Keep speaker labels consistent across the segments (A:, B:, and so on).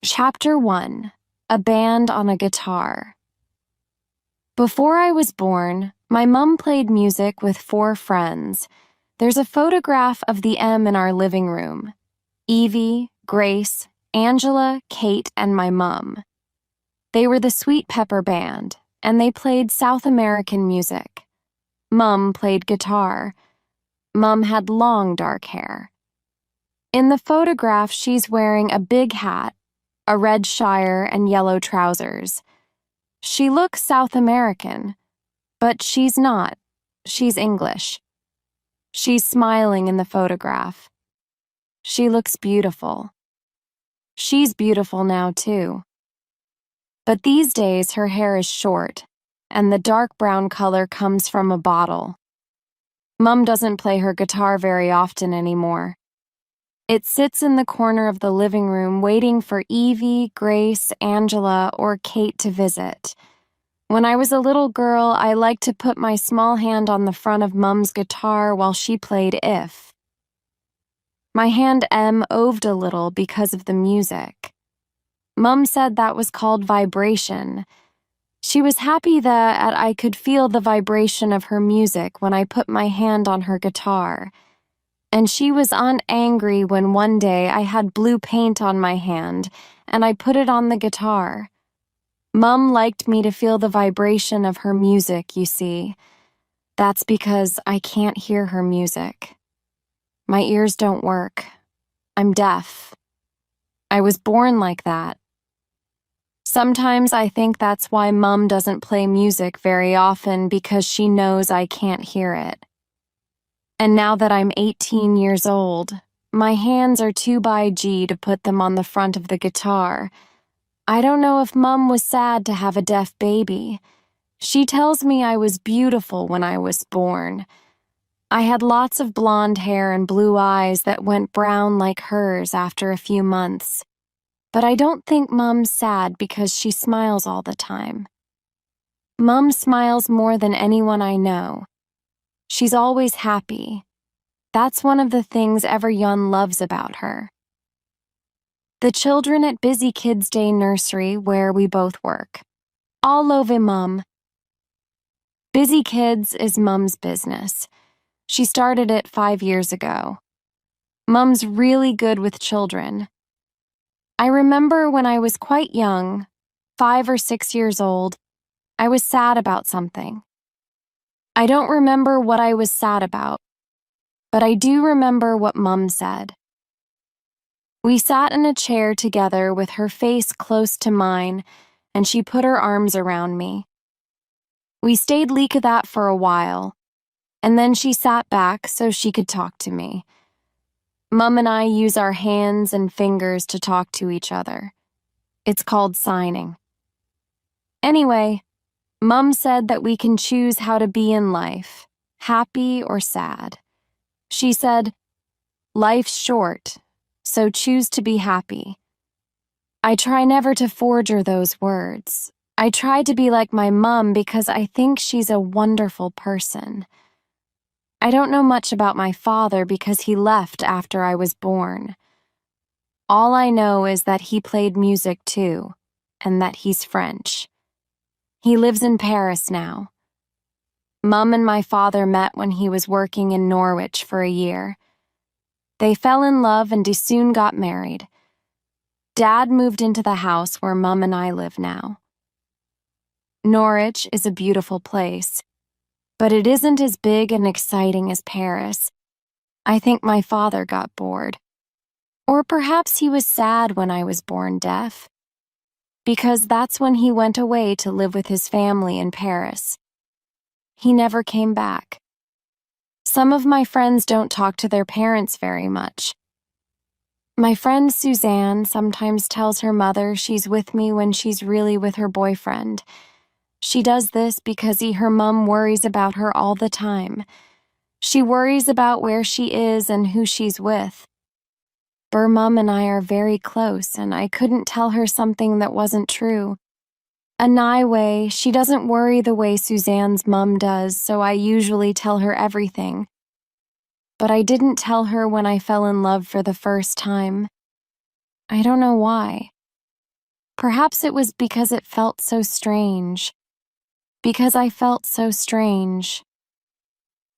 A: Chapter 1. A Band on a Guitar. Before I was born, my mom played music with 4 friends. There's a photograph of the M in our living room. Evie, Grace, Angela, Kate, and my mom. They were the Sweet Pepper Band, and they played South American music. Mom played guitar. Mom had long dark hair. In the photograph, she's wearing a big hat, a red shire, and yellow trousers. She looks South American, but she's not. She's English. She's smiling in the photograph. She looks beautiful. She's beautiful now, too. But these days, her hair is short, and the dark brown color comes from a bottle. Mom doesn't play her guitar very often anymore. It sits in the corner of the living room waiting for Evie, Grace, Angela, or Kate to visit. When I was a little girl, I liked to put my small hand on the front of Mom's guitar while she played If. My hand oved a little because of the music. Mom said that was called vibration. She was happy that I could feel the vibration of her music when I put my hand on her guitar. And she was angry when one day I had blue paint on my hand and I put it on the guitar. Mom liked me to feel the vibration of her music, you see. That's because I can't hear her music. My ears don't work. I'm deaf. I was born like that. Sometimes I think that's why Mom doesn't play music very often, because she knows I can't hear it. And now that I'm 18 years old, my hands are too by G to put them on the front of the guitar. I don't know if Mom was sad to have a deaf baby. She tells me I was beautiful when I was born. I had lots of blonde hair and blue eyes that went brown like hers after a few months. But I don't think Mom's sad because she smiles all the time. Mom smiles more than anyone I know. She's always happy. That's one of the things everyone loves about her. The children at Busy Kids Day Nursery, where we both work, all love Mom. Busy Kids is Mom's business. She started it 5 years ago. Mom's really good with children. I remember when I was quite young, 5 or 6 years old, I was sad about something. I don't remember what I was sad about, but I do remember what Mom said. We sat in a chair together with her face close to mine, and she put her arms around me. We stayed like that for a while, and then she sat back so she could talk to me. Mom and I use our hands and fingers to talk to each other. It's called signing. Anyway, Mom said that we can choose how to be in life, happy or sad. She said, "Life's short, so choose to be happy." I try never to forger those words. I try to be like my mom because I think she's a wonderful person. I don't know much about my father because he left after I was born. All I know is that he played music too, and that he's French. He lives in Paris now. Mom and my father met when he was working in Norwich for a year. They fell in love and soon got married. Dad moved into the house where Mom and I live now. Norwich is a beautiful place, but it isn't as big and exciting as Paris. I think my father got bored. Or perhaps he was sad when I was born deaf, because that's when he went away to live with his family in Paris. He never came back. Some of my friends don't talk to their parents very much. My friend Suzanne sometimes tells her mother she's with me when she's really with her boyfriend. She does this because her mom worries about her all the time. She worries about where she is and who she's with. Mom and I are very close, and I couldn't tell her something that wasn't true. Anyway, she doesn't worry the way Suzanne's mom does, so I usually tell her everything. But I didn't tell her when I fell in love for the first time. I don't know why. Perhaps it was because it felt so strange. Because I felt so strange.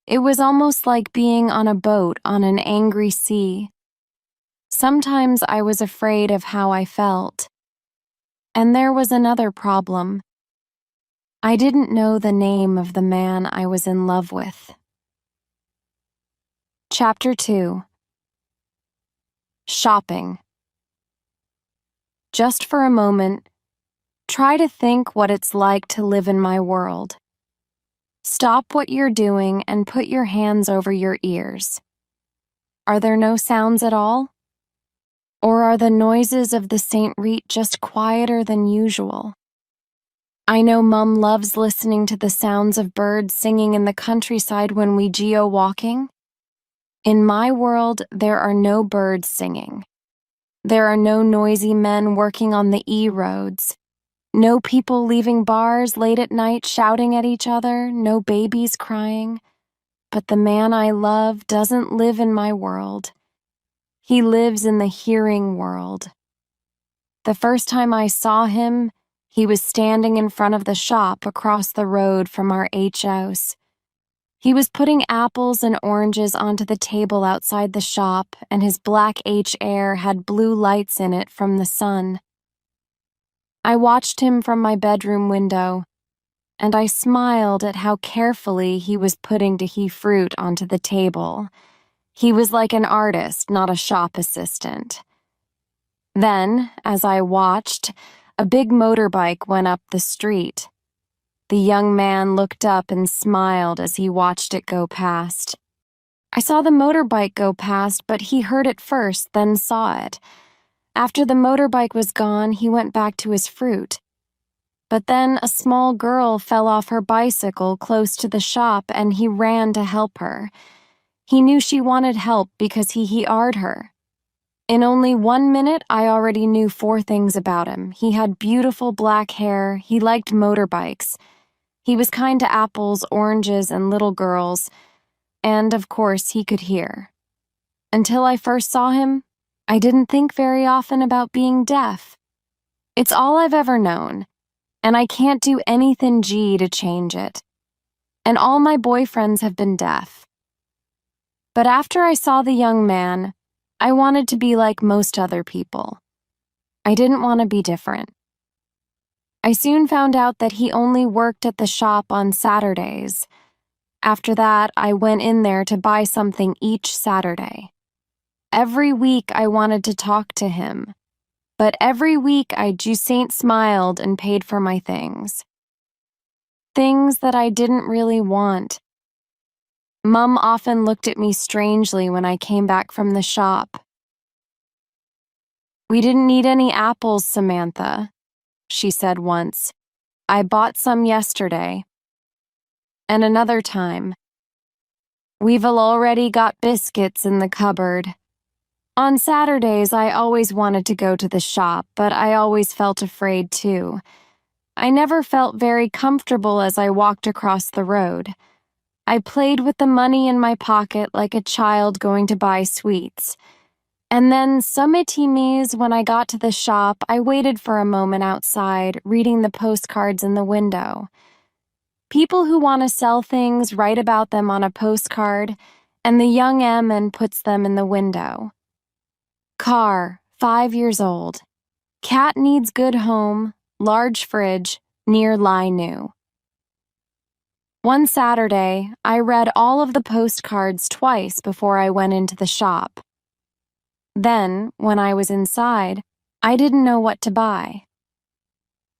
A: It was almost like being on a boat on an angry sea. Sometimes I was afraid of how I felt. And there was another problem. I didn't know the name of the man I was in love with. Chapter 2. Shopping. Just for a moment, try to think what it's like to live in my world. Stop what you're doing and put your hands over your ears. Are there no sounds at all? Or are the noises of the St. Rite just quieter than usual? I know Mum loves listening to the sounds of birds singing in the countryside when we geo-walking. In my world, there are no birds singing. There are no noisy men working on the E-roads. No people leaving bars late at night shouting at each other, no babies crying. But the man I love doesn't live in my world. He lives in the hearing world. The first time I saw him, he was standing in front of the shop across the road from our H house. He was putting apples and oranges onto the table outside the shop, and his black H Air had blue lights in it from the sun. I watched him from my bedroom window, and I smiled at how carefully he was putting Dahi fruit onto the table. He was like an artist, not a shop assistant. Then, as I watched, a big motorbike went up the street. The young man looked up and smiled as he watched it go past. I saw the motorbike go past, but he heard it first, then saw it. After the motorbike was gone, he went back to his fruit. But then a small girl fell off her bicycle close to the shop, and he ran to help her. He knew she wanted help because he he'd her. In only 1 minute, I already knew 4 things about him. He had beautiful black hair, he liked motorbikes, he was kind to apples, oranges, and little girls, and, of course, he could hear. Until I first saw him, I didn't think very often about being deaf. It's all I've ever known, and I can't do anything to change it. And all my boyfriends have been deaf. But after I saw the young man, I wanted to be like most other people. I didn't want to be different. I soon found out that he only worked at the shop on Saturdays. After that, I went in there to buy something each Saturday. Every week I wanted to talk to him, but every week I just smiled and paid for my things. Things that I didn't really want. Mum often looked at me strangely when I came back from the shop. "We didn't need any apples, Samantha," she said once. "I bought some yesterday." And another time, "We've already got biscuits in the cupboard." On Saturdays, I always wanted to go to the shop, but I always felt afraid too. I never felt very comfortable as I walked across the road. I played with the money in my pocket like a child going to buy sweets. And then, sometimes when I got to the shop, I waited for a moment outside, reading the postcards in the window. People who want to sell things write about them on a postcard, and the young Emin puts them in the window. Car, 5 years old. Cat needs good home, large fridge, near lie new. One Saturday, I read all of the postcards twice before I went into the shop. Then, when I was inside, I didn't know what to buy.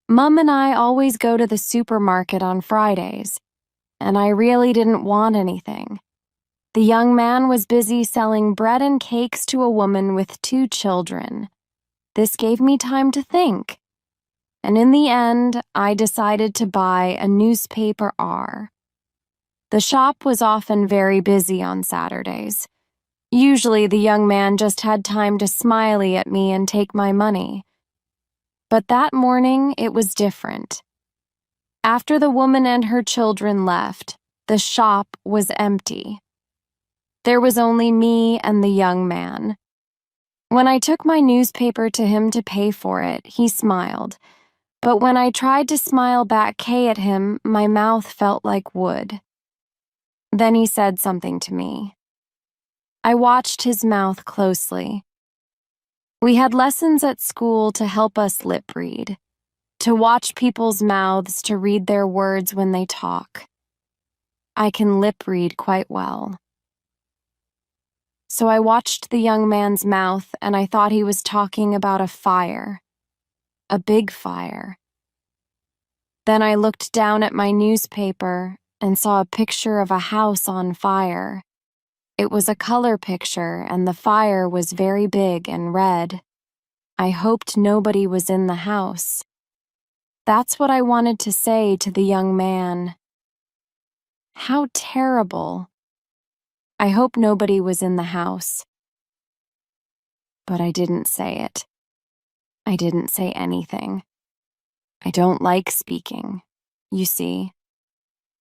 A: Mum and I always go to the supermarket on Fridays, and I really didn't want anything. The young man was busy selling bread and cakes to a woman with 2 children. This gave me time to think. And in the end, I decided to buy a newspaper R. The shop was often very busy on Saturdays. Usually the young man just had time to smiley at me and take my money. But that morning, it was different. After the woman and her children left, the shop was empty. There was only me and the young man. When I took my newspaper to him to pay for it, he smiled. But when I tried to smile back K at him, my mouth felt like wood. Then he said something to me. I watched his mouth closely. We had lessons at school to help us lip read, to watch people's mouths to read their words when they talk. I can lip read quite well. So I watched the young man's mouth and I thought he was talking about a fire. A big fire. Then I looked down at my newspaper and saw a picture of a house on fire. It was a color picture and the fire was very big and red. I hoped nobody was in the house. That's what I wanted to say to the young man. How terrible. I hope nobody was in the house. But I didn't say it. I didn't say anything. I don't like speaking, you see.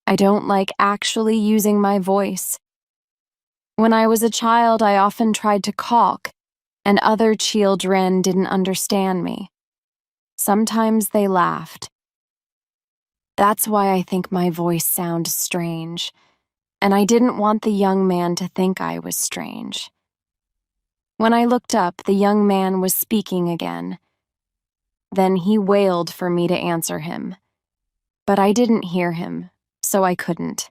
A: I don't like actually using my voice. When I was a child, I often tried to caulk, and other children didn't understand me. Sometimes they laughed. That's why I think my voice sounds strange, and I didn't want the young man to think I was strange. When I looked up, the young man was speaking again. Then he wailed for me to answer him. But I didn't hear him, so I couldn't.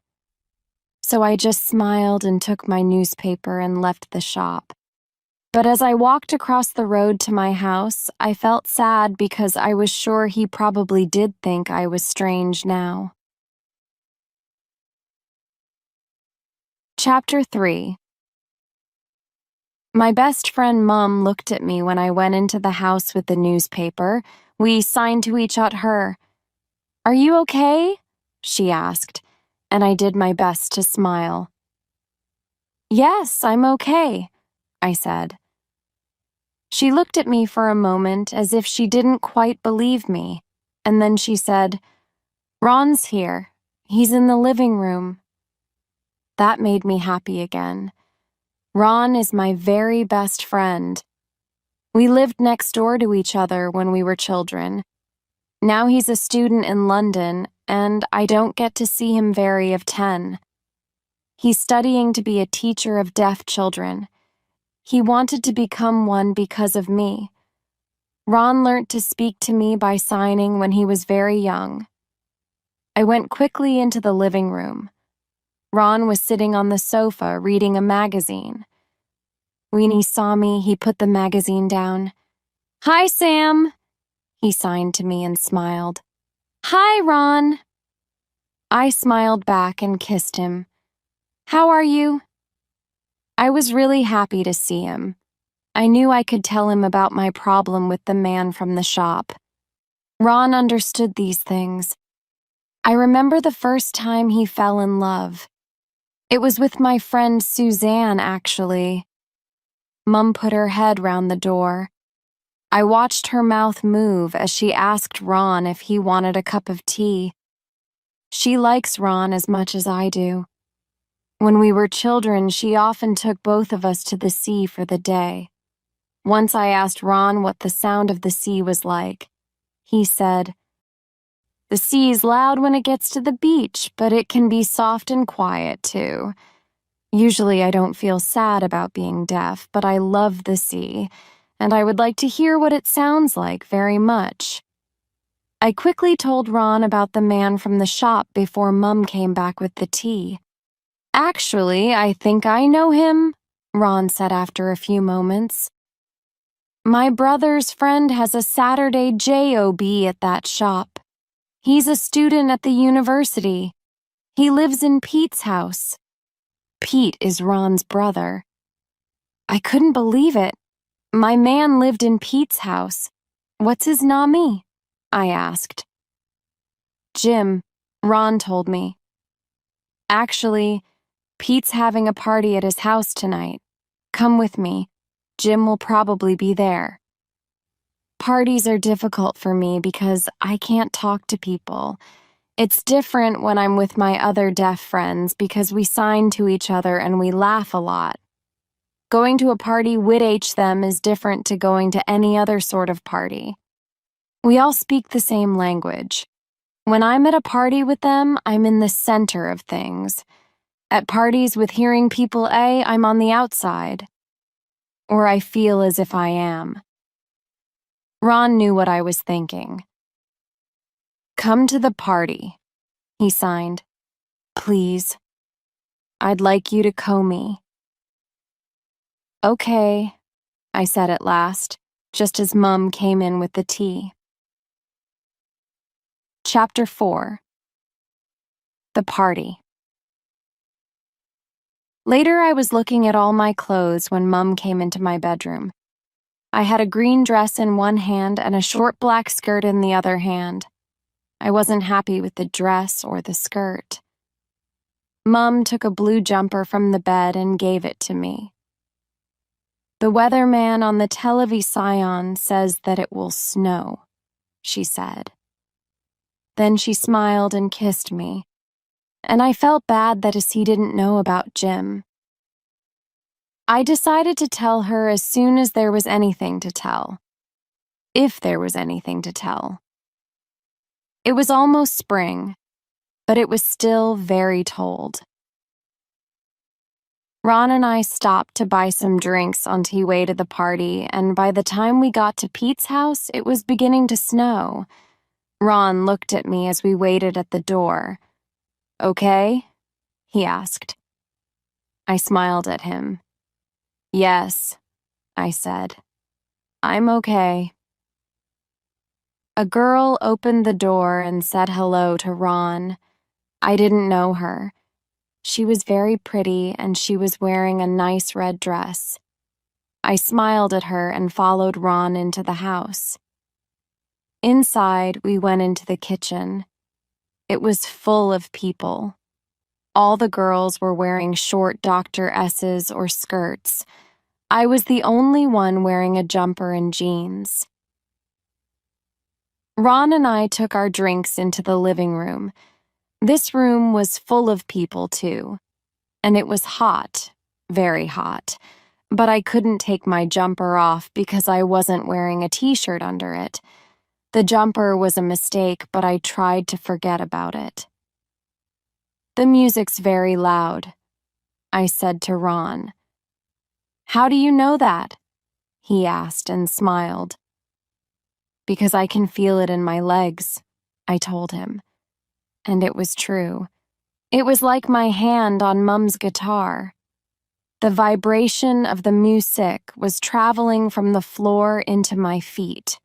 A: So I just smiled and took my newspaper and left the shop. But as I walked across the road to my house, I felt sad because I was sure he probably did think I was strange now. Chapter 3. My best friend Mum looked at me when I went into the house with the newspaper. We signed to each other. "Are you okay?" she asked, and I did my best to smile. "Yes, I'm okay," I said. She looked at me for a moment as if she didn't quite believe me, and then she said, "Ron's here. He's in the living room." That made me happy again. Ron is my very best friend. We lived next door to each other when we were children. Now he's a student in London, and I don't get to see him very often. He's studying to be a teacher of deaf children. He wanted to become one because of me. Ron learnt to speak to me by signing when he was very young. I went quickly into the living room. Ron was sitting on the sofa reading a magazine. When he saw me, he put the magazine down. "Hi, Sam," he signed to me and smiled. "Hi, Ron." I smiled back and kissed him. "How are you?" I was really happy to see him. I knew I could tell him about my problem with the man from the shop. Ron understood these things. I remember the first time he fell in love. It was with my friend Suzanne, actually. Mum put her head round the door. I watched her mouth move as she asked Ron if he wanted a cup of tea. She likes Ron as much as I do. When we were children, she often took both of us to the sea for the day. Once I asked Ron what the sound of the sea was like. He said, "The sea's loud when it gets to the beach, but it can be soft and quiet too. Usually I don't feel sad about being deaf, but I love the sea, and I would like to hear what it sounds like very much." I quickly told Ron about the man from the shop before Mum came back with the tea. "Actually, I think I know him," Ron said after a few moments. "My brother's friend has a Saturday job at that shop. He's a student at the university. He lives in Pete's house." Pete is Ron's brother. I couldn't believe it. My man lived in Pete's house. "What's his name?" I asked. "Jim," Ron told me. "Actually, Pete's having a party at his house tonight. Come with me. Jim will probably be there." Parties are difficult for me because I can't talk to people. It's different when I'm with my other deaf friends because we sign to each other and we laugh a lot. Going to a party with them is different to going to any other sort of party. We all speak the same language. When I'm at a party with them, I'm in the center of things. At parties with hearing people I'm on the outside. Or I feel as if I am. Ron knew what I was thinking. Come to the party, he signed. Please. I'd like you to 𝐭𝐭𝐨𝐫𝐞. Okay, I said at last, just as Mum came in with the tea. Chapter 4. The Party. Later, I was looking at all my clothes when Mum came into my bedroom. I had a green dress in one hand and a short black skirt in the other hand. I wasn't happy with the dress or the skirt. Mum took a blue jumper from the bed and gave it to me. The weatherman on the 𝐒𝐭𝐨𝐫𝐢𝐞𝐬 says that it will snow, she said. Then she smiled and kissed me, and I felt bad that he didn't know about Jim. I decided to tell her as soon as there was anything to tell. If there was anything to tell. It was almost spring, but it was still very cold. Ron and I stopped to buy some drinks on the way to the party, and by the time we got to Pete's house, it was beginning to snow. Ron looked at me as we waited at the door. Okay? He asked. I smiled at him. Yes, I said. I'm okay. A girl opened the door and said hello to Ron. I didn't know her. She was very pretty and she was wearing a nice red dress. I smiled at her and followed Ron into the house. Inside, we went into the kitchen. It was full of people. All the girls were wearing short Dr. S's or skirts. I was the only one wearing a jumper and jeans. Ron and I took our drinks into the living room. This room was full of people, too. And it was hot, very hot. But I couldn't take my jumper off because I wasn't wearing a t-shirt under it. The jumper was a mistake, but I tried to forget about it. The music's very loud, I said to Ron. How do you know that? He asked and smiled. Because I can feel it in my legs, I told him. And it was true. It was like my hand on Mum's guitar. The vibration of the music was traveling from the floor into my feet.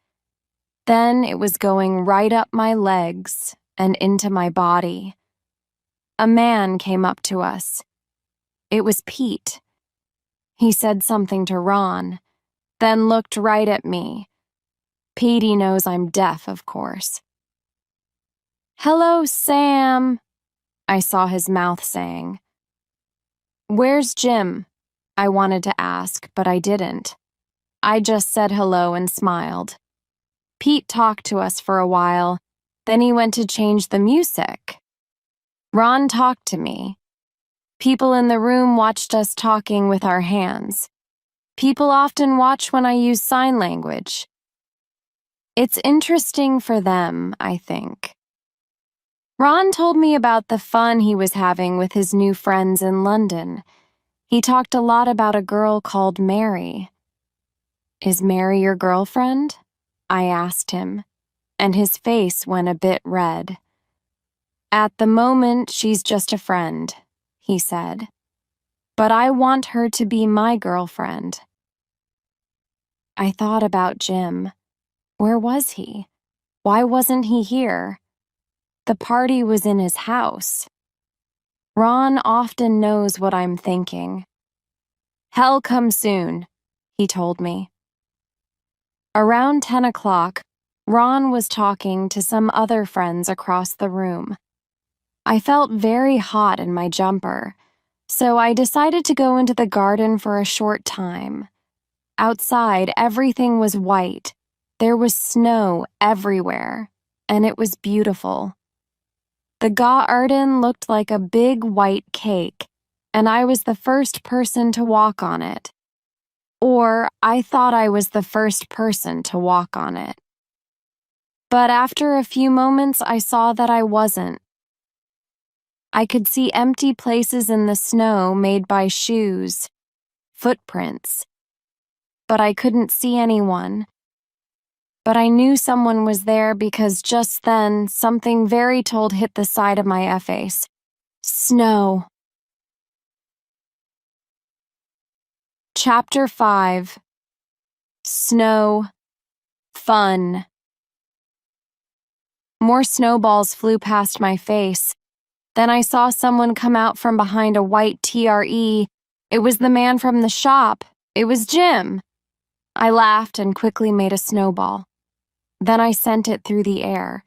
A: Then it was going right up my legs and into my body. A man came up to us. It was Pete. He said something to Ron, then looked right at me. Petey knows I'm deaf, of course. Hello, Sam, I saw his mouth saying. Where's Jim? I wanted to ask, but I didn't. I just said hello and smiled. Pete talked to us for a while, then he went to change the music. Ron talked to me. People in the room watched us talking with our hands. People often watch when I use sign language. It's interesting for them, I think. Ron told me about the fun he was having with his new friends in London. He talked a lot about a girl called Mary. Is Mary your girlfriend? I asked him, and his face went a bit red. At the moment, she's just a friend, he said. But I want her to be my girlfriend. I thought about Jim. Where was he? Why wasn't he here? The party was in his house. Ron often knows what I'm thinking. Hell come soon, he told me. Around 10 o'clock, Ron was talking to some other friends across the room. I felt very hot in my jumper, so I decided to go into the garden for a short time. Outside, everything was white. There was snow everywhere, and it was beautiful. The garden looked like a big white cake, and I was the first person to walk on it. or I thought I was the first person to walk on it. But after a few moments, I saw that I wasn't. I could see empty places in the snow made by shoes, footprints, but I couldn't see anyone. But I knew someone was there because just then, something very cold hit the side of my face. Snow. Chapter 5. Snow. Fun. More snowballs flew past my face. Then I saw someone come out from behind a white TRE. It was the man from the shop. It was Jim. I laughed and quickly made a snowball. Then I sent it through the air.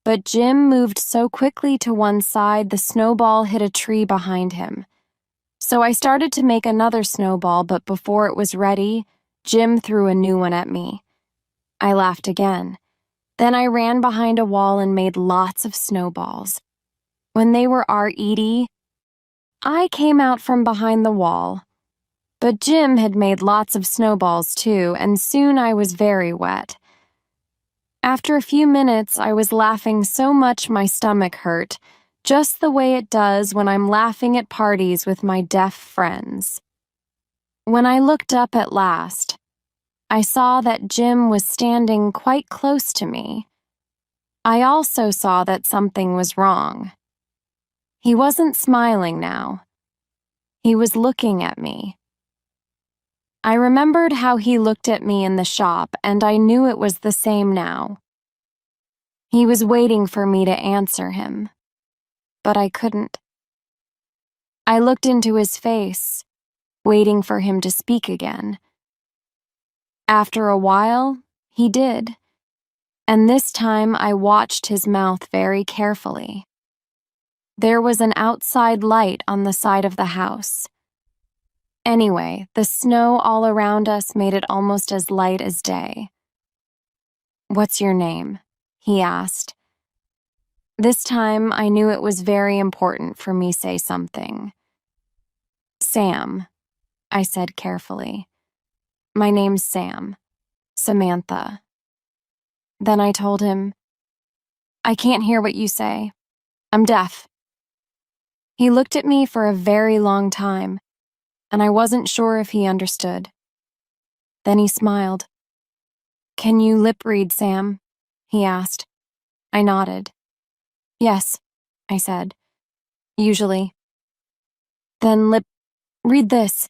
A: But Jim moved so quickly to one side, the snowball hit a tree behind him. So I started to make another snowball, but before it was ready, Jim threw a new one at me. I laughed again. Then I ran behind a wall and made lots of snowballs. When they were ready, I came out from behind the wall. But Jim had made lots of snowballs too, and soon I was very wet. After a few minutes, I was laughing so much my stomach hurt, just the way it does when I'm laughing at parties with my deaf friends. When I looked up at last, I saw that Jim was standing quite close to me. I also saw that something was wrong. He wasn't smiling now. He was looking at me. I remembered how he looked at me in the shop, and I knew it was the same now. He was waiting for me to answer him, but I couldn't. I looked into his face, waiting for him to speak again. After a while, he did, and this time I watched his mouth very carefully. There was an outside light on the side of the house. Anyway, the snow all around us made it almost as light as day. "What's your name?" he asked. This time I knew it was very important for me to say something. "Sam," I said carefully. "My name's Sam. Samantha." Then I told him, "I can't hear what you say. I'm deaf." He looked at me for a very long time, and I wasn't sure if he understood. Then he smiled. "Can you lip read, Sam?" he asked. I nodded. "Yes," I said. "Usually." "Then read this,"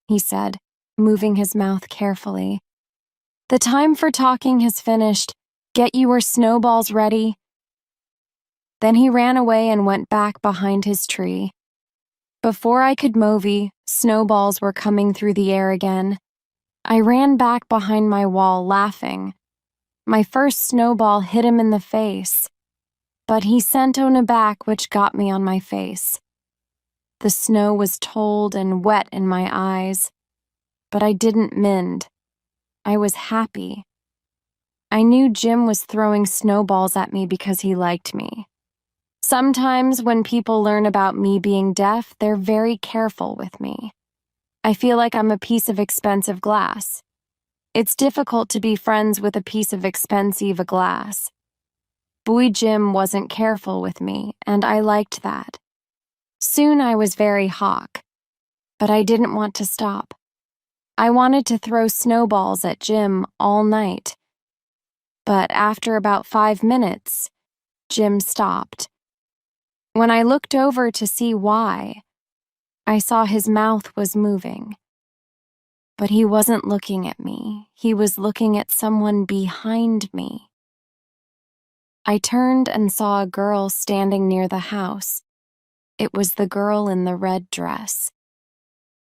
A: he said, moving his mouth carefully. "The time for talking has finished. Get your snowballs ready." Then he ran away and went back behind his tree. Before I could move, snowballs were coming through the air again. I ran back behind my wall, laughing. My first snowball hit him in the face, but he sent one back, which got me on my face. The snow was cold and wet in my eyes, but I didn't mind. I was happy. I knew Jim was throwing snowballs at me because he liked me. Sometimes when people learn about me being deaf, they're very careful with me. I feel like I'm a piece of expensive glass. It's difficult to be friends with a piece of expensive glass. Boy Jim wasn't careful with me, and I liked that. Soon I was very hawk, but I didn't want to stop. I wanted to throw snowballs at Jim all night. But after about 5 minutes, Jim stopped. When I looked over to see why, I saw his mouth was moving. But he wasn't looking at me. He was looking at someone behind me. I turned and saw a girl standing near the house. It was the girl in the red dress.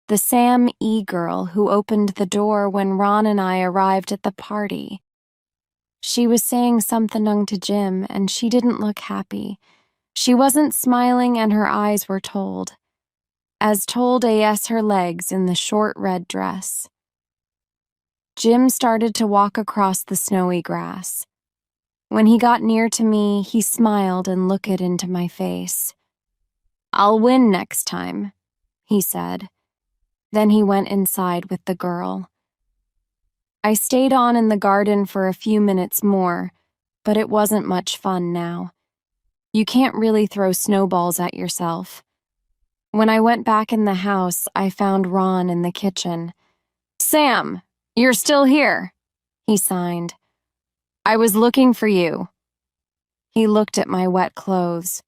A: The Sam E. girl who opened the door when Ron and I arrived at the party. She was saying something to Jim, and she didn't look happy. She wasn't smiling, and her eyes were told. As told as her legs in the short red dress. Jim started to walk across the snowy grass. When he got near to me, he smiled and looked into my face. "I'll win next time," he said. Then he went inside with the girl. I stayed on in the garden for a few minutes more, but it wasn't much fun now. You can't really throw snowballs at yourself. When I went back in the house, I found Ron in the kitchen. "Sam, you're still here," he signed. "I was looking for you." He looked at my wet clothes.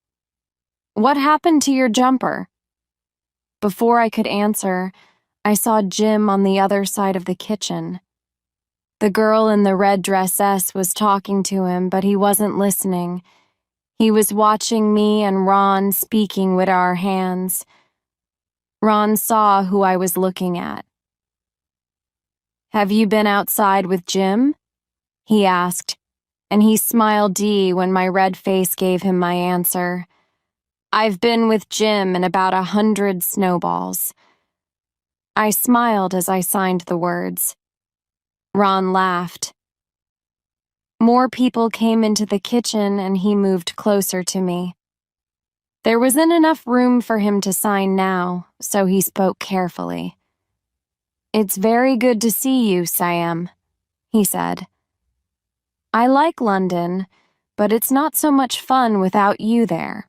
A: "What happened to your jumper?" Before I could answer, I saw Jim on the other side of the kitchen. The girl in the red dress was talking to him, but he wasn't listening. He was watching me and Ron speaking with our hands. Ron saw who I was looking at. "Have you been outside with Jim?" he asked, and he smiled when my red face gave him my answer. "I've been with Jim and about 100 snowballs." I smiled as I signed the words. Ron laughed. More people came into the kitchen and he moved closer to me. There wasn't enough room for him to sign now, so he spoke carefully. "It's very good to see you, Sam," he said. "I like London, but it's not so much fun without you there."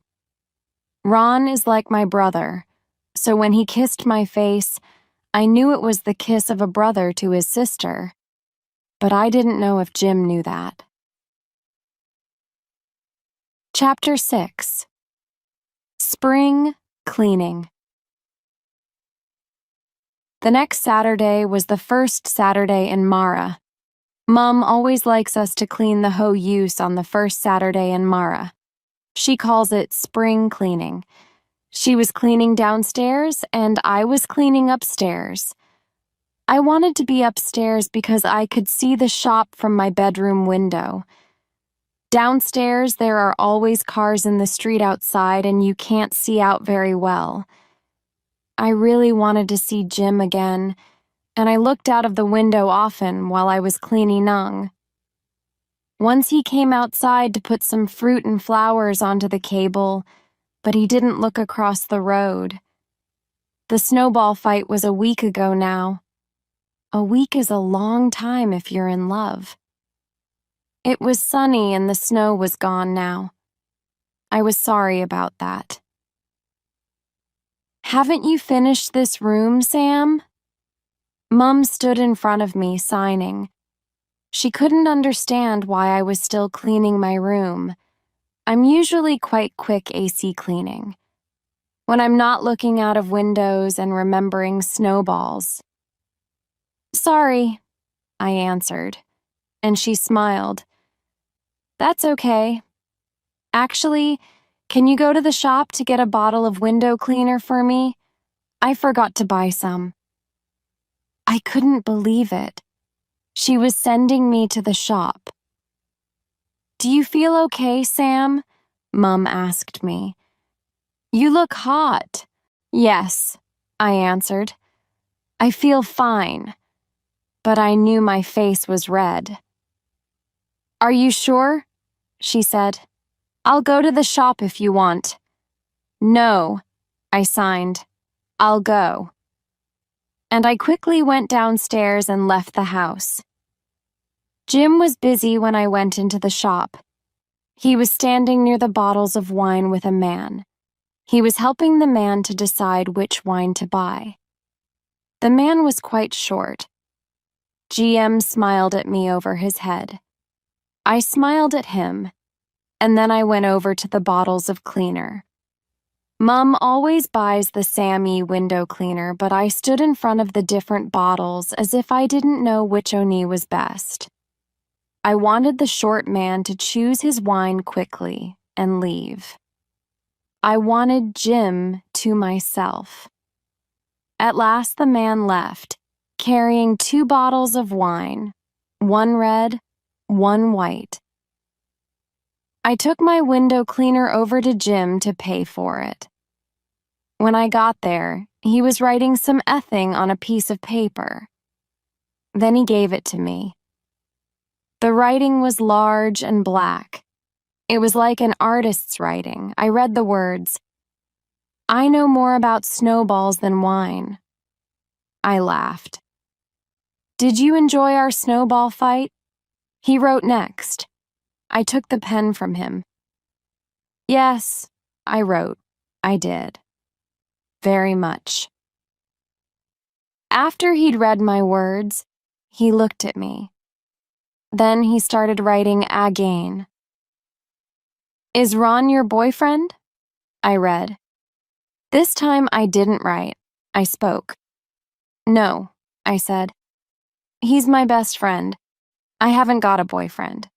A: Ron is like my brother, so when he kissed my face, I knew it was the kiss of a brother to his sister, but I didn't know if Jim knew that. Chapter 6. Spring Cleaning. The next Saturday was the first Saturday in Mara. Mum always likes us to clean the 𝐒𝐭𝐨𝐫𝐢𝐞 on the first Saturday in Mara. She calls it spring cleaning. She was cleaning downstairs and I was cleaning upstairs. I wanted to be upstairs because I could see the shop from my bedroom window. Downstairs, there are always cars in the street outside and you can't see out very well. I really wanted to see Jim again, and I looked out of the window often while I was cleaning 𝐒𝐭𝐨𝐫𝐢𝐞. Once he came outside to put some fruit and flowers onto the cable, but he didn't look across the road. The snowball fight was a week ago now. A week is a long time if you're in love. It was sunny and the snow was gone now. I was sorry about that. "Haven't you finished this room, Sam?" Mum stood in front of me, signing. She couldn't understand why I was still cleaning my room. I'm usually quite quick AC cleaning, when I'm not looking out of windows and remembering snowballs. "Sorry," I answered, and she smiled. "That's okay. Actually, can you go to the shop to get a bottle of window cleaner for me? I forgot to buy some." I couldn't believe it. She was sending me to the shop. "Do you feel okay, Sam?" Mum asked me. "You look hot." "Yes," I answered. "I feel fine." But I knew my face was red. "Are you sure?" she said. "I'll go to the shop if you want." "No," I signed. "I'll go." And I quickly went downstairs and left the house. Jim was busy when I went into the shop. He was standing near the bottles of wine with a man. He was helping the man to decide which wine to buy. The man was quite short. GM smiled at me over his head. I smiled at him, and then I went over to the bottles of cleaner. Mum always buys the 𝐒𝐭𝐨𝐫𝐢𝐞 window cleaner, but I stood in front of the different bottles as if I didn't know which 𝐒𝐭𝐨 was best. I wanted the short man to choose his wine quickly and leave. I wanted Jim to myself. At last the man left, carrying 2 bottles of wine, 1 red, 1 white. I took my window cleaner over to Jim to pay for it. When I got there, he was writing some 𝐿𝐿𝐼𝐻 on a piece of paper. Then he gave it to me. The writing was large and black. It was like an artist's writing. I read the words, "I know more about snowballs than wine." I laughed. Did you enjoy our snowball fight? He wrote next. I took the pen from him. Yes, I wrote. I did. Very much. After he'd read my words, he looked at me. Then he started writing again. Is Ron your boyfriend? I read. This time I didn't write. I spoke. No, I said. He's my best friend. I haven't got a boyfriend.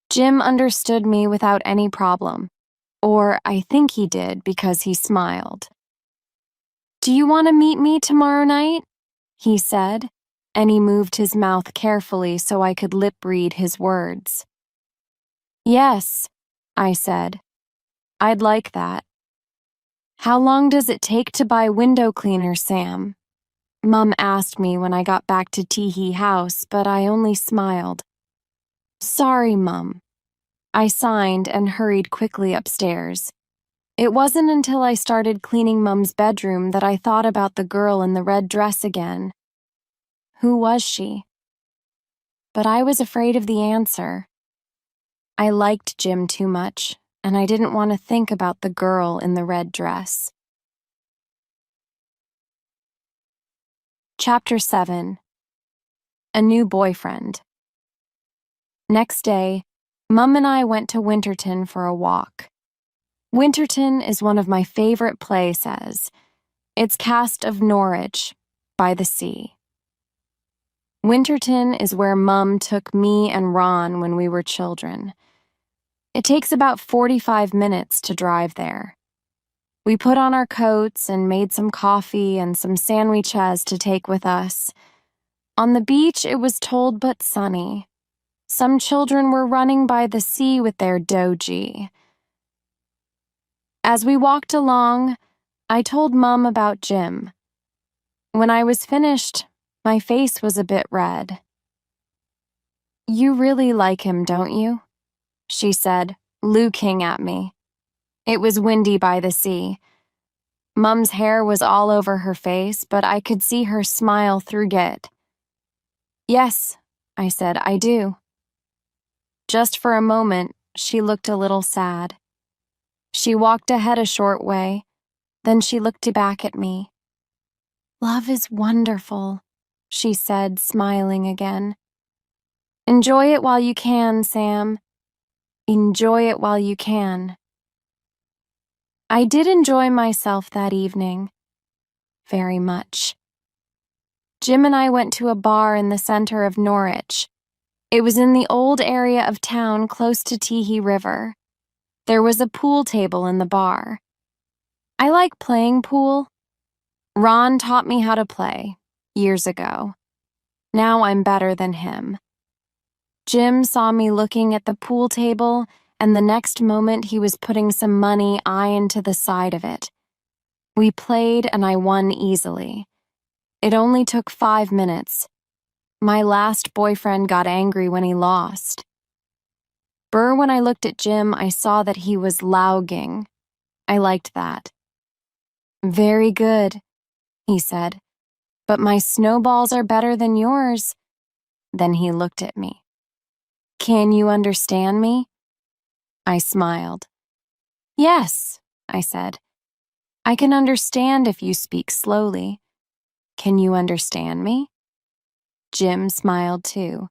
A: Jim understood me without any problem. Or I think he did because he smiled. Do you want to meet me tomorrow night? He said, and he moved his mouth carefully so I could lip read his words. Yes, I said. I'd like that. How long does it take to buy window cleaners, Sam? Mom asked me when I got back to Teehee House, but I only smiled. Sorry, Mum. I signed and hurried quickly upstairs. It wasn't until I started cleaning Mum's bedroom that I thought about the girl in the red dress again. Who was she? But I was afraid of the answer. I liked Jim too much, and I didn't want to think about the girl in the red dress. Chapter 7. A New Boyfriend. Next day, Mum and I went to Winterton for a walk. Winterton is one of my favorite places. It's cast of Norwich, by the sea. Winterton is where Mum took me and Ron when we were children. It takes about 45 minutes to drive there. We put on our coats and made some coffee and some sandwiches to take with us. On the beach, it was cold but sunny. Some children were running by the sea with their doji. As we walked along, I told Mum about Jim. When I was finished, my face was a bit red. You really like him, don't you? She said, looking at me. It was windy by the sea. Mum's hair was all over her face, but I could see her smile through it. Yes, I said, I do. Just for a moment, she looked a little sad. She walked ahead a short way, then she looked back at me. Love is wonderful, she said, smiling again. Enjoy it while you can, Sam. Enjoy it while you can. I did enjoy myself that evening. Very much. Jim and I went to a bar in the center of Norwich. It was in the old area of town close to Teehee River. There was a pool table in the bar. I like playing pool. Ron taught me how to play, years ago. Now I'm better than him. Jim saw me looking at the pool table, and the next moment he was putting some money into the side of it. We played and I won easily. It only took 5 minutes. My last boyfriend got angry when he lost. When I looked at Jim, I saw that he was 𝐒𝐭𝐨𝐫𝐢𝐞. I liked that. Very good, he said, but my snowballs are better than yours. Then he looked at me. Can you understand me? I smiled. Yes, I said. I can understand if you speak slowly. Can you understand me? Jim smiled too.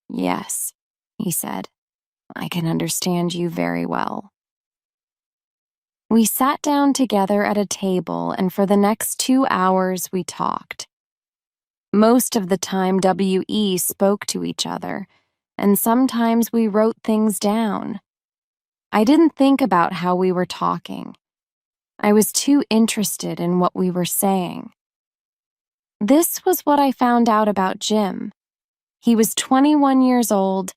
A: Yes, he said. I can understand you very well. We sat down together at a table, and for the next 2 hours we talked. Most of the time we spoke to each other, and sometimes we wrote things down. I didn't think about how we were talking. I was too interested in what we were saying. This was what I found out about Jim. He was 21 years old,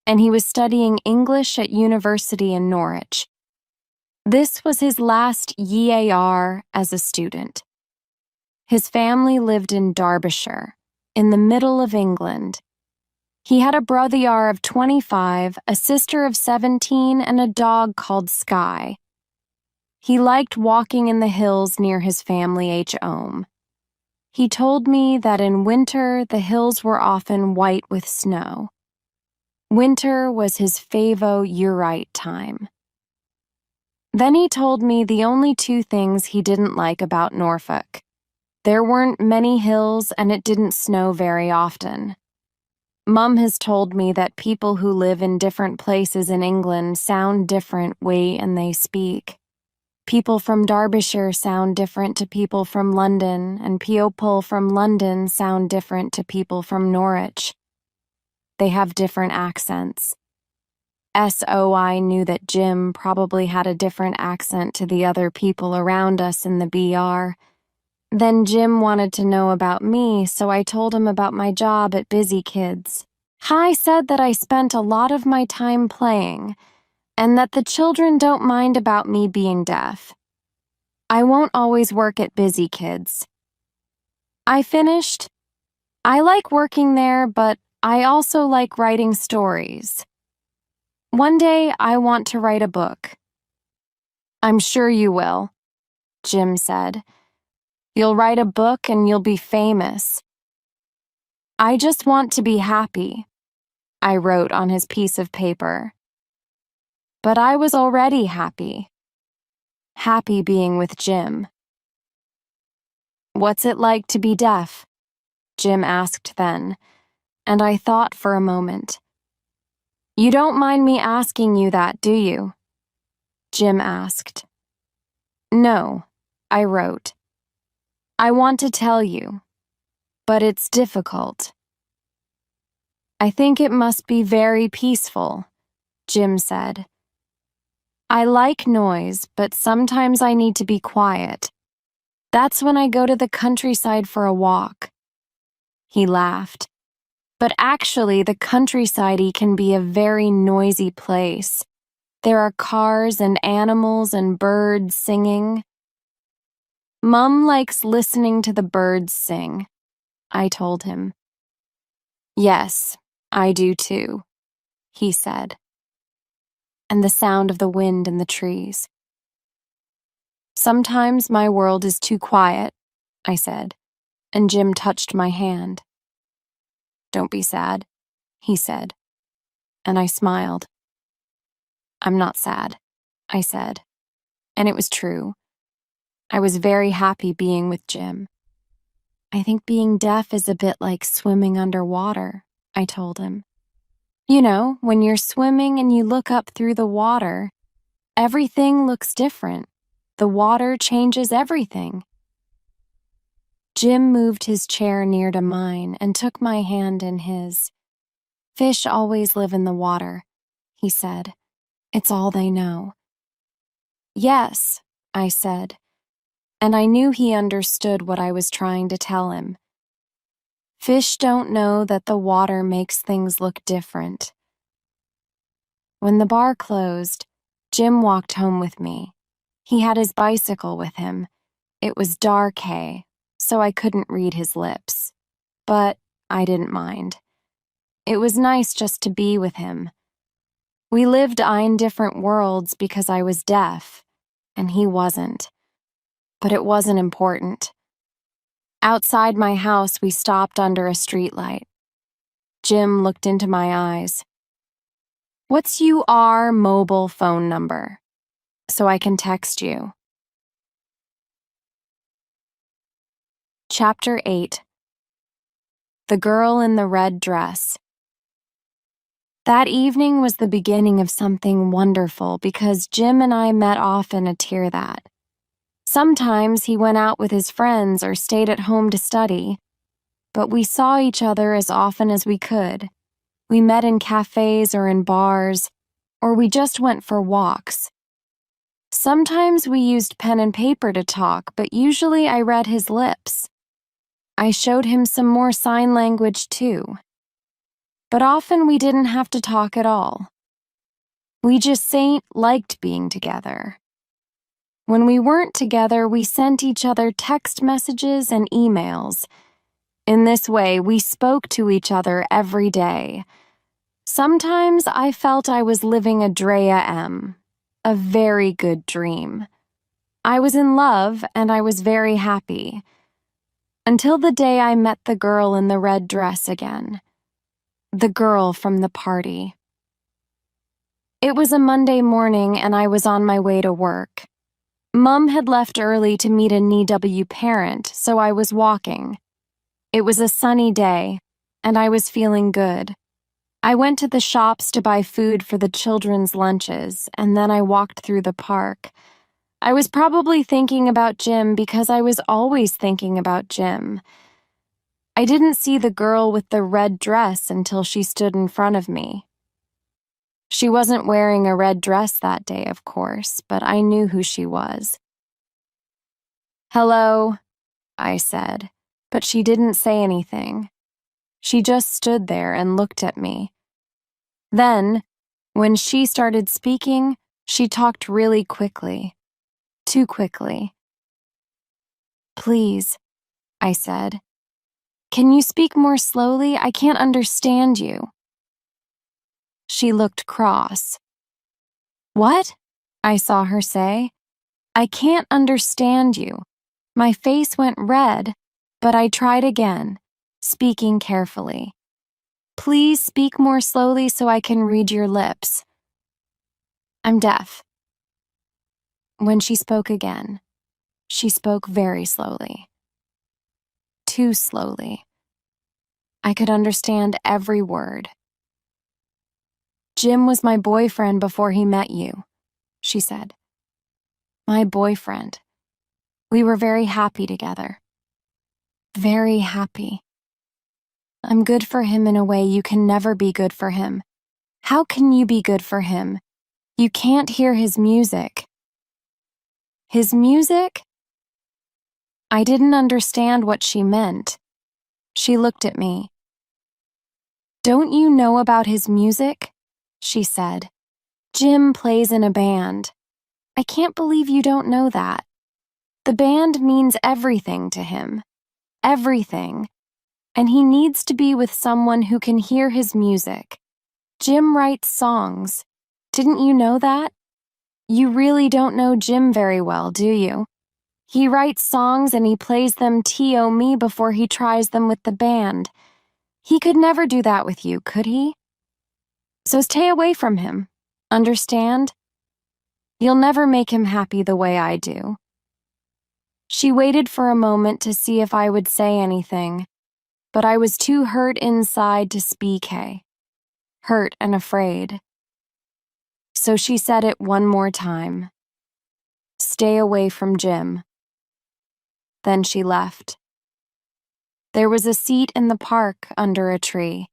A: and he was studying English at university in Norwich. This was his last year as a student. His family lived in Derbyshire, in the middle of England. He had a brother of 25, a sister of 17, and a dog called Sky. He liked walking in the hills near his family 𝐒𝐭𝐨𝐫𝐢𝐞. He told me that in winter the hills were often white with snow. Winter was his 𝐒𝐭𝐨𝐫𝐢𝐬𝐡 time. Then he told me the only two things he didn't like about Norfolk. There weren't many hills and it didn't snow very often. Mum has told me that people who live in different places in England sound different way and they speak. People from Derbyshire sound different to people from London, and people from London sound different to people from Norwich. They have different accents. I knew that Jim probably had a different accent to the other people around us in the BR. Then Jim wanted to know about me, so I told him about my job at 𝐒𝐭𝐨𝐫𝐞. I said that I spent a lot of my time playing, and that the children don't mind about me being deaf. I won't always work at 𝐒𝐭𝐨𝐫𝐞. I finished. I like working there, but I also like writing stories. One day I want to write a book. I'm sure you will, Jim said. You'll write a book and you'll be famous. I just want to be happy, I wrote on his piece of paper. But I was already happy. Happy being with Jim. What's it like to be deaf? Jim asked then, and I thought for a moment. You don't mind me asking you that, do you? Jim asked. No, I wrote. I want to tell you, but it's difficult. I think it must be very peaceful, Jim said. I like noise, but sometimes I need to be quiet. That's when I go to the countryside for a walk. He laughed. But actually, the countryside can be a very noisy place. There are cars and animals and birds singing. Mum likes listening to the birds sing, I told him. Yes, I do too, he said. And the sound of the wind in the trees. Sometimes my world is too quiet, I said, and Jim touched my hand. Don't be sad, he said, and I smiled. I'm not sad, I said, and it was true. I was very happy being with Jim. I think being deaf is a bit like swimming underwater, I told him. You know, when you're swimming and you look up through the water, everything looks different. The water changes everything. Jim moved his chair near to mine and took my hand in his. Fish always live in the water, he said. It's all they know. Yes, I said, and I knew he understood what I was trying to tell him. Fish don't know that the water makes things look different. When the bar closed, Jim walked home with me. He had his bicycle with him. It was dark hay, so I couldn't read his lips. But I didn't mind. It was nice just to be with him. We lived in different worlds because I was deaf, and he wasn't. But it wasn't important. Outside my house, we stopped under a streetlight. Jim looked into my eyes. What's your mobile phone number, so I can text you? Chapter 8. The Girl in the Red Dress. That evening was the beginning of something wonderful because Jim and I met often at that. Sometimes he went out with his friends or stayed at home to study, but we saw each other as often as we could. We met in cafes or in bars, or we just went for walks. Sometimes we used pen and paper to talk, but usually I read his lips. I showed him some more sign language too. But often we didn't have to talk at all. We just liked being together. When we weren't together, we sent each other text messages and emails. In this way, we spoke to each other every day. Sometimes I felt I was living a dream, a very good dream. I was in love and I was very happy. Until the day I met the girl in the red dress again. The girl from the party. It was a Monday morning and I was on my way to work. Mom had left early to meet a 𝐒𝐻𝐿𝐻 parent, so I was walking. It was a sunny day, and I was feeling good. I went to the shops to buy food for the children's lunches, and then I walked through the park. I was probably thinking about Jim because I was always thinking about Jim. I didn't see the girl with the red dress until she stood in front of me. She wasn't wearing a red dress that day, of course, but I knew who she was. "Hello," I said, but she didn't say anything. She just stood there and looked at me. Then, when she started speaking, she talked really quickly. Too quickly. "Please," I said. "Can you speak more slowly? I can't understand you." She looked cross. "What?" I saw her say. "I can't understand you." My face went red, but I tried again, speaking carefully. "Please speak more slowly so I can read your lips. I'm deaf." When she spoke again, she spoke very slowly. Too slowly. I could understand every word. "Jim was my boyfriend before he met you," she said. "My boyfriend. We were very happy together. Very happy. I'm good for him in a way you can never be good for him. How can you be good for him? You can't hear his music." "His music?" I didn't understand what she meant. She looked at me. "Don't you know about his music?" she said. "Jim plays in a band. I can't believe you don't know that. The band means everything to him. Everything. And he needs to be with someone who can hear his music. Jim writes songs. Didn't you know that? You really don't know Jim very well, do you? He writes songs and he plays them to me before he tries them with the band. He could never do that with you, could he? So stay away from him. Understand? You'll never make him happy the way I do." She waited for a moment to see if I would say anything, but I was too hurt inside to speak. Hurt and afraid. So she said it one more time. "Stay away from Jim." Then she left. There was a seat in the park under a tree.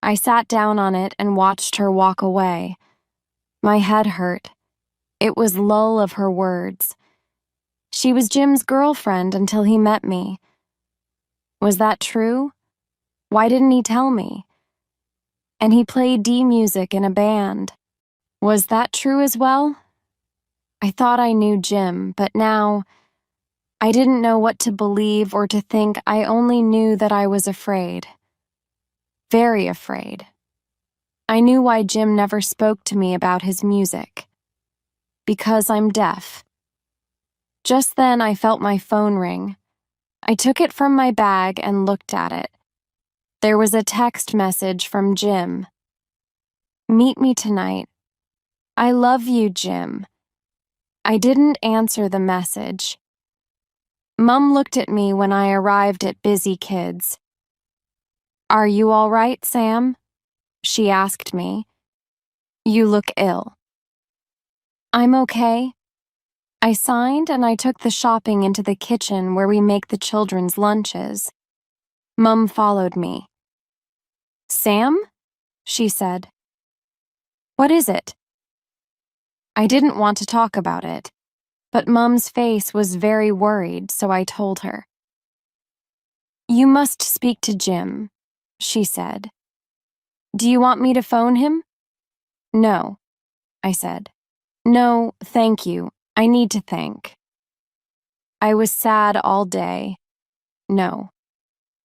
A: I sat down on it and watched her walk away. My head hurt. It was lull of her words. She was Jim's girlfriend until he met me. Was that true? Why didn't he tell me? And he played D music in a band. Was that true as well? I thought I knew Jim, but now I didn't know what to believe or to think. I only knew that I was afraid. Very afraid. I knew why Jim never spoke to me about his music. Because I'm deaf. Just then I felt my phone ring. I took it from my bag and looked at it. There was a text message from Jim. "Meet me tonight. I love you, Jim." I didn't answer the message. Mom looked at me when I arrived at Busy Kids. "Are you all right, Sam?" she asked me. "You look ill." "I'm okay." I signed and I took the shopping into the kitchen where we make the children's lunches. Mom followed me. "Sam?" she said. "What is it?" I didn't want to talk about it, but Mom's face was very worried, so I told her. "You must speak to Jim," she said. "Do you want me to phone him?" "No," I said. "No, thank you. I need to think." I was sad all day. No,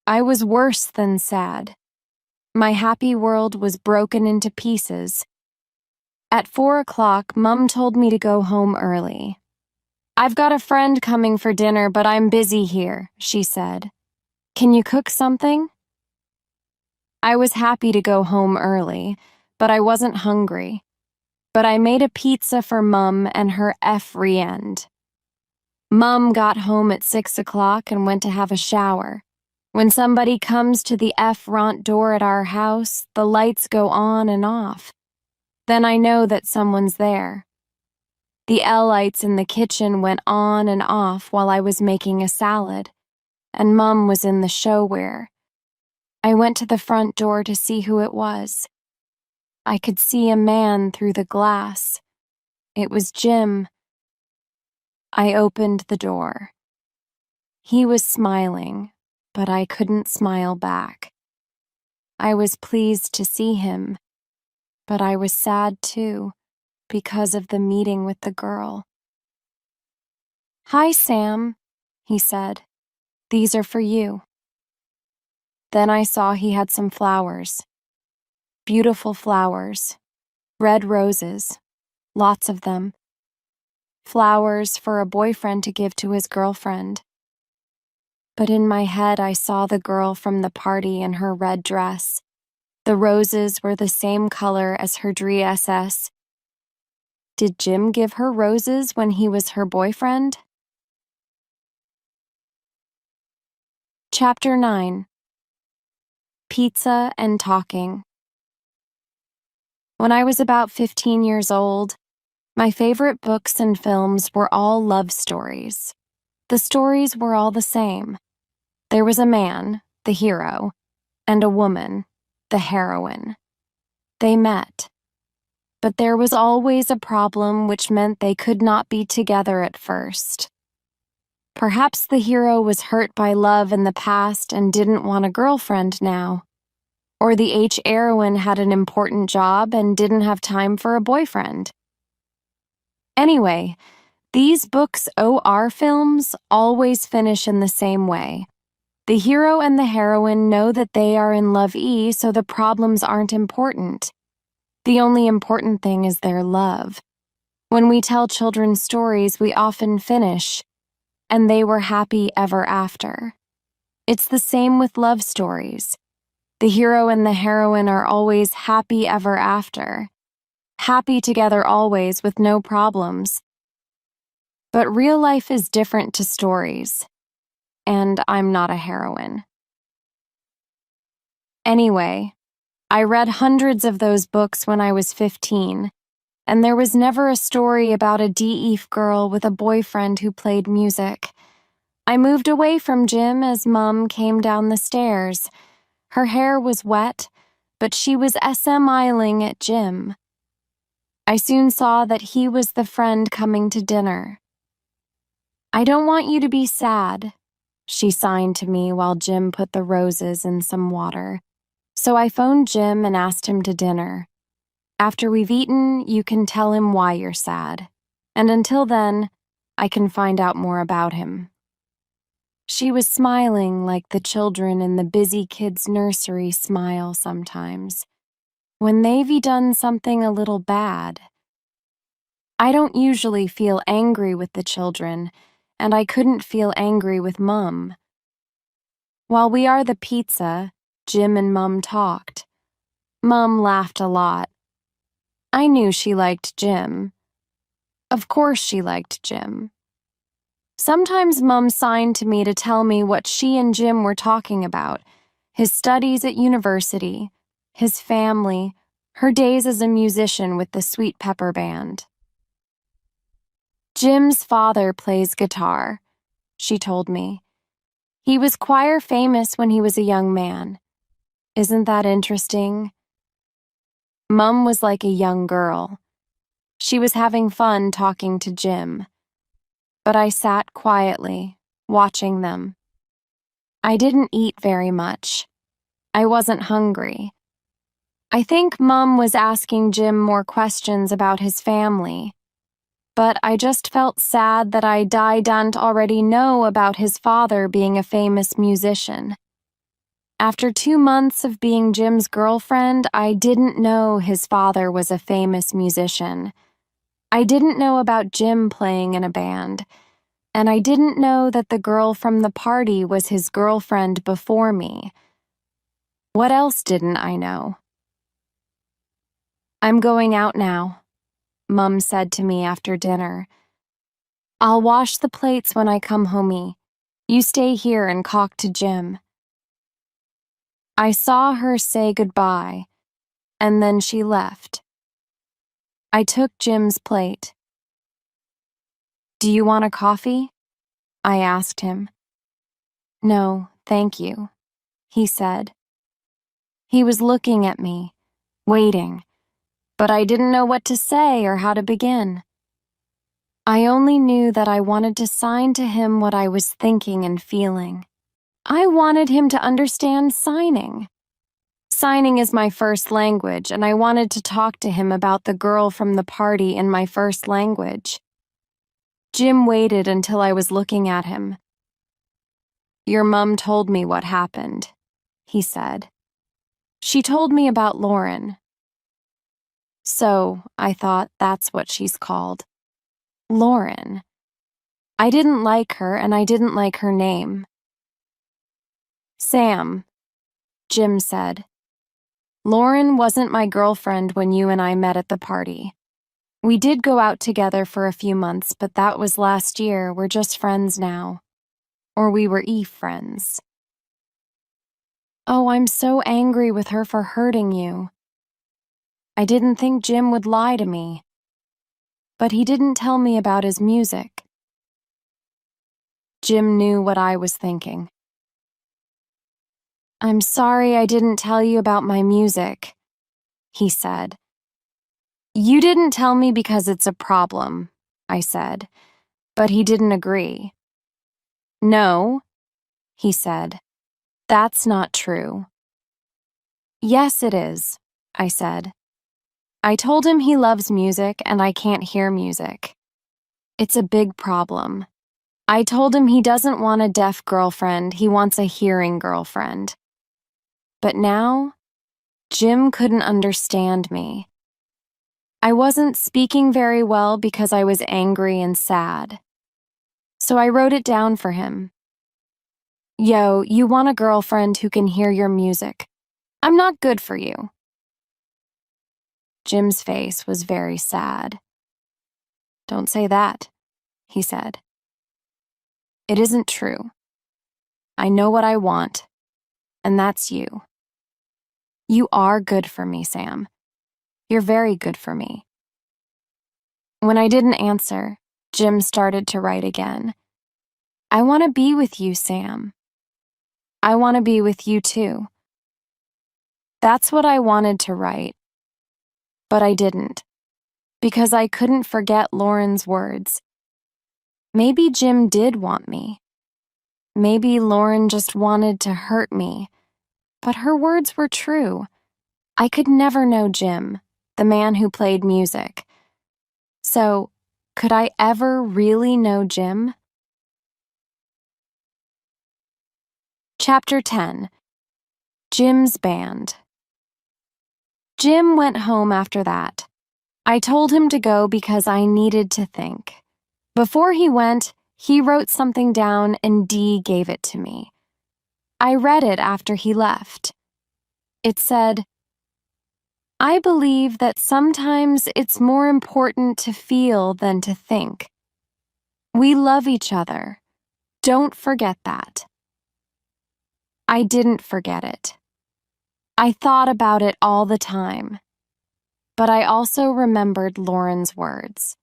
A: I was worse than sad. My happy world was broken into pieces. At 4 o'clock, Mom told me to go home early. "I've got a friend coming for dinner, but I'm busy here," she said. "Can you cook something?" I was happy to go home early, but I wasn't hungry. But I made a pizza for Mum and her friend. Mum got home at 6 o'clock and went to have a shower. When somebody comes to the front door at our house, the lights go on and off. Then I know that someone's there. The lights in the kitchen went on and off while I was making a salad, and Mum was in the showware. I went to the front door to see who it was. I could see a man through the glass. It was Jim. I opened the door. He was smiling, but I couldn't smile back. I was pleased to see him, but I was sad too, because of the meeting with the girl. "Hi, Sam," he said. "These are for you." Then I saw he had some flowers. Beautiful flowers. Red roses. Lots of them. Flowers for a boyfriend to give to his girlfriend. But in my head, I saw the girl from the party in her red dress. The roses were the same color as her dresses. Did Jim give her roses when he was her boyfriend? Chapter 9. Pizza and Talking. When I was about 15 years old, my favorite books and films were all love stories. The stories were all the same. There was a man, the hero, and a woman, the heroine. They met. But there was always a problem, which meant they could not be together at first. Perhaps the hero was hurt by love in the past and didn't want a girlfriend now. Or the heroine had an important job and didn't have time for a boyfriend. Anyway, these books or films always finish in the same way. The hero and the heroine know that they are in love, so the problems aren't important. The only important thing is their love. When we tell children stories, we often finish, "and they were happy ever after." It's the same with love stories. The hero and the heroine are always happy ever after. Happy together always with no problems. But real life is different to stories. And I'm not a heroine. Anyway, I read hundreds of those books when I was 15, and there was never a story about a deaf girl with a boyfriend who played music. I moved away from Jim as Mum came down the stairs. Her hair was wet, but she was smiling at Jim. I soon saw that he was the friend coming to dinner. "I don't want you to be sad," she signed to me while Jim put the roses in some water. So I phoned Jim and asked him to dinner. "After we've eaten, you can tell him why you're sad. And until then, I can find out more about him." She was smiling like the children in the busy kids' nursery smile sometimes, when they've done something a little bad. I don't usually feel angry with the children, and I couldn't feel angry with Mum. While we are the pizza, Jim and Mum talked. Mum laughed a lot. I knew she liked Jim. Of course she liked Jim. Sometimes Mum signed to me to tell me what she and Jim were talking about: his studies at university, his family, her days as a musician with the Sweet Pepper Band. "Jim's father plays guitar," she told me. "He was choir famous when he was a young man. Isn't that interesting?" Mum was like a young girl. She was having fun talking to Jim. But I sat quietly, watching them. I didn't eat very much. I wasn't hungry. I think Mum was asking Jim more questions about his family. But I just felt sad that I didn't already know about his father being a famous musician. After 2 months of being Jim's girlfriend, I didn't know his father was a famous musician. I didn't know about Jim playing in a band. and I didn't know that the girl from the party was his girlfriend before me. What else didn't I know? "I'm going out now," Mum said to me after dinner. "I'll wash the plates when I come home. You stay here and talk to Jim." I saw her say goodbye, and then she left. I took Jim's plate. "Do you want a coffee?" I asked him. "No, thank you," he said. He was looking at me, waiting, but I didn't know what to say or how to begin. I only knew that I wanted to sign to him what I was thinking and feeling. I wanted him to understand signing. Signing is my first language, and I wanted to talk to him about the girl from the party in my first language. Jim waited until I was looking at him. "Your mum told me what happened," he said. "She told me about Lauren." So, I thought, that's what she's called. Lauren. I didn't like her, and I didn't like her name. "Sam," Jim said, "Lauren wasn't my girlfriend when you and I met at the party. We did go out together for a few months, but that was last year. We're just friends now. Or we were friends." "Oh, I'm so angry with her for hurting you. I didn't think Jim would lie to me. But he didn't tell me about his music." Jim knew what I was thinking. "I'm sorry I didn't tell you about my music," he said. "You didn't tell me because it's a problem," I said, but he didn't agree. "No," he said, "that's not true." "Yes, it is," I said. "I told him he loves music and I can't hear music. It's a big problem. I told him he doesn't want a deaf girlfriend, he wants a hearing girlfriend." But now, Jim couldn't understand me. I wasn't speaking very well because I was angry and sad. So I wrote it down for him. "Yo, you want a girlfriend who can hear your music. I'm not good for you." Jim's face was very sad. "Don't say that," he said. "It isn't true. I know what I want, and that's you. You are good for me, Sam. You're very good for me." When I didn't answer, Jim started to write again. "I want to be with you, Sam. I want to be with you too." That's what I wanted to write, but I didn't, because I couldn't forget Lauren's words. Maybe Jim did want me. Maybe Lauren just wanted to hurt me, but her words were true. I could never know Jim, the man who played music. So, could I ever really know Jim? Chapter 10. Jim's Band. Jim went home after that. I told him to go because I needed to think. Before he went, he wrote something down and Dee gave it to me. I read it after he left. It said, "I believe that sometimes it's more important to feel than to think. We love each other. Don't forget that." I didn't forget it. I thought about it all the time. But I also remembered Lauren's words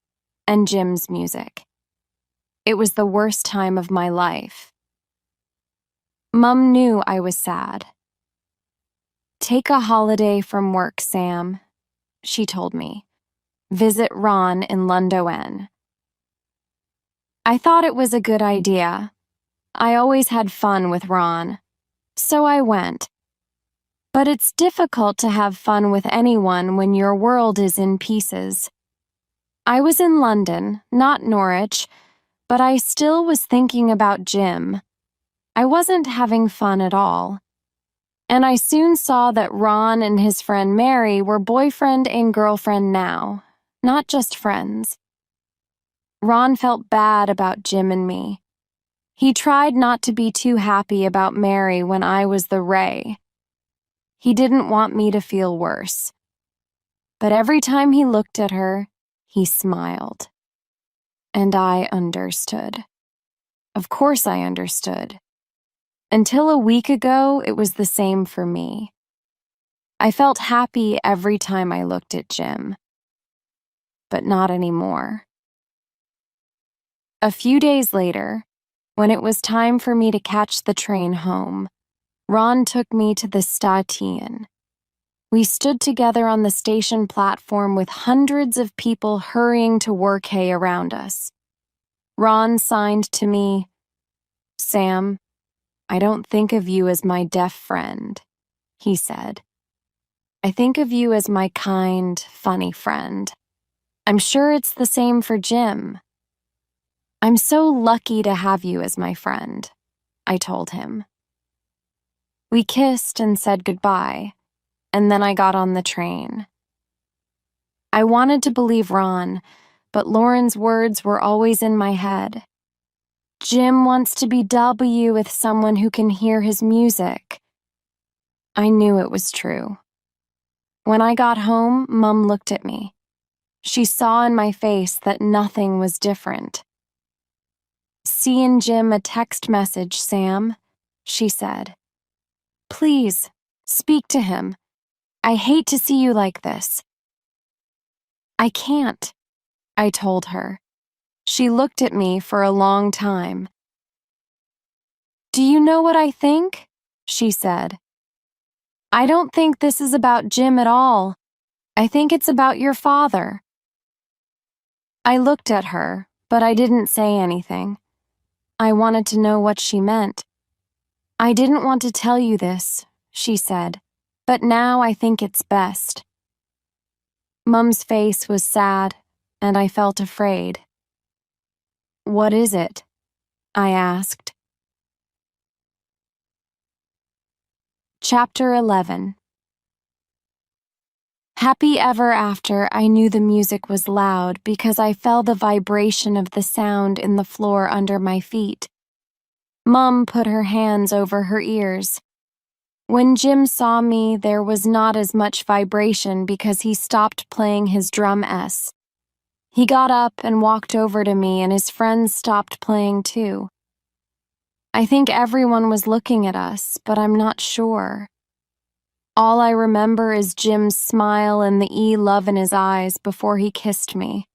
A: and Jim's music. It was the worst time of my life. Mum knew I was sad. "Take a holiday from work, Sam," she told me. "Visit Ron in Lundoen." I thought it was a good idea. I always had fun with Ron. So I went. But it's difficult to have fun with anyone when your world is in pieces. I was in London, not Norwich, but I still was thinking about Jim. I wasn't having fun at all. And I soon saw that Ron and his friend Mary were boyfriend and girlfriend now, not just friends. Ron felt bad about Jim and me. He tried not to be too happy about Mary when I was the Ray. He didn't want me to feel worse. But every time he looked at her, he smiled. And I understood. Of course I understood. Until a week ago, it was the same for me. I felt happy every time I looked at Jim. But not anymore. A few days later, when it was time for me to catch the train home, Ron took me to the station. We stood together on the station platform with hundreds of people hurrying to 𝐒𝐭𝐨𝐫𝐢𝐞 around us. Ron signed to me, "Sam, I don't think of you as my deaf friend," he said. "I think of you as my kind, funny friend. I'm sure it's the same for Jim." "I'm so lucky to have you as my friend," I told him. We kissed and said goodbye, and then I got on the train. I wanted to believe Ron, but Lauren's words were always in my head. Jim wants to be W with someone who can hear his music. I knew it was true. When I got home, Mom looked at me. She saw in my face that nothing was different. "Send Jim a text message, Sam," she said. "Please, speak to him. I hate to see you like this." "I can't," I told her. She looked at me for a long time. "Do you know what I think?" she said. "I don't think this is about Jim at all. I think it's about your father." I looked at her, but I didn't say anything. I wanted to know what she meant. "I didn't want to tell you this," she said, "but now I think it's best." Mum's face was sad, and I felt afraid. "What is it?" I asked. Chapter 11. Happy ever after, I knew the music was loud because I felt the vibration of the sound in the floor under my feet. Mum put her hands over her ears. When Jim saw me, there was not as much vibration because he stopped playing his drum S. He got up and walked over to me, and his friends stopped playing too. I think everyone was looking at us, but I'm not sure. All I remember is Jim's smile and the love in his eyes before he kissed me.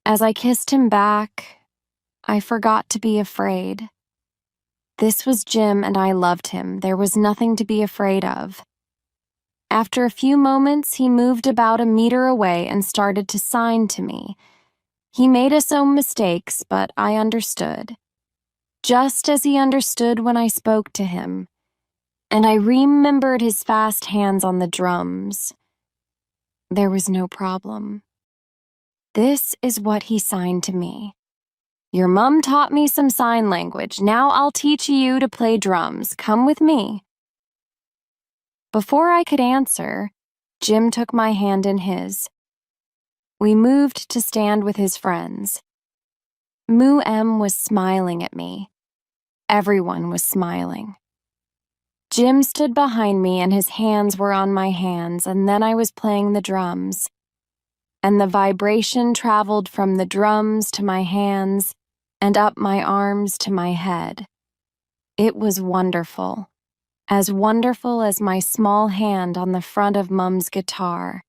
A: As I kissed him back, I forgot to be afraid. This was Jim and I loved him. There was nothing to be afraid of. After a few moments, he moved about a meter away and started to sign to me. He made his own mistakes, but I understood. Just as he understood when I spoke to him. And I remembered his fast hands on the drums. There was no problem. This is what he signed to me. "Your mom taught me some sign language. Now I'll teach you to play drums. Come with me." Before I could answer, Jim took my hand in his. We moved to stand with his friends. 𝐒𝐿 was smiling at me. Everyone was smiling. Jim stood behind me and his hands were on my hands, and then I was playing the drums. And the vibration traveled from the drums to my hands and up my arms to my head. It was wonderful as my small hand on the front of Mum's guitar.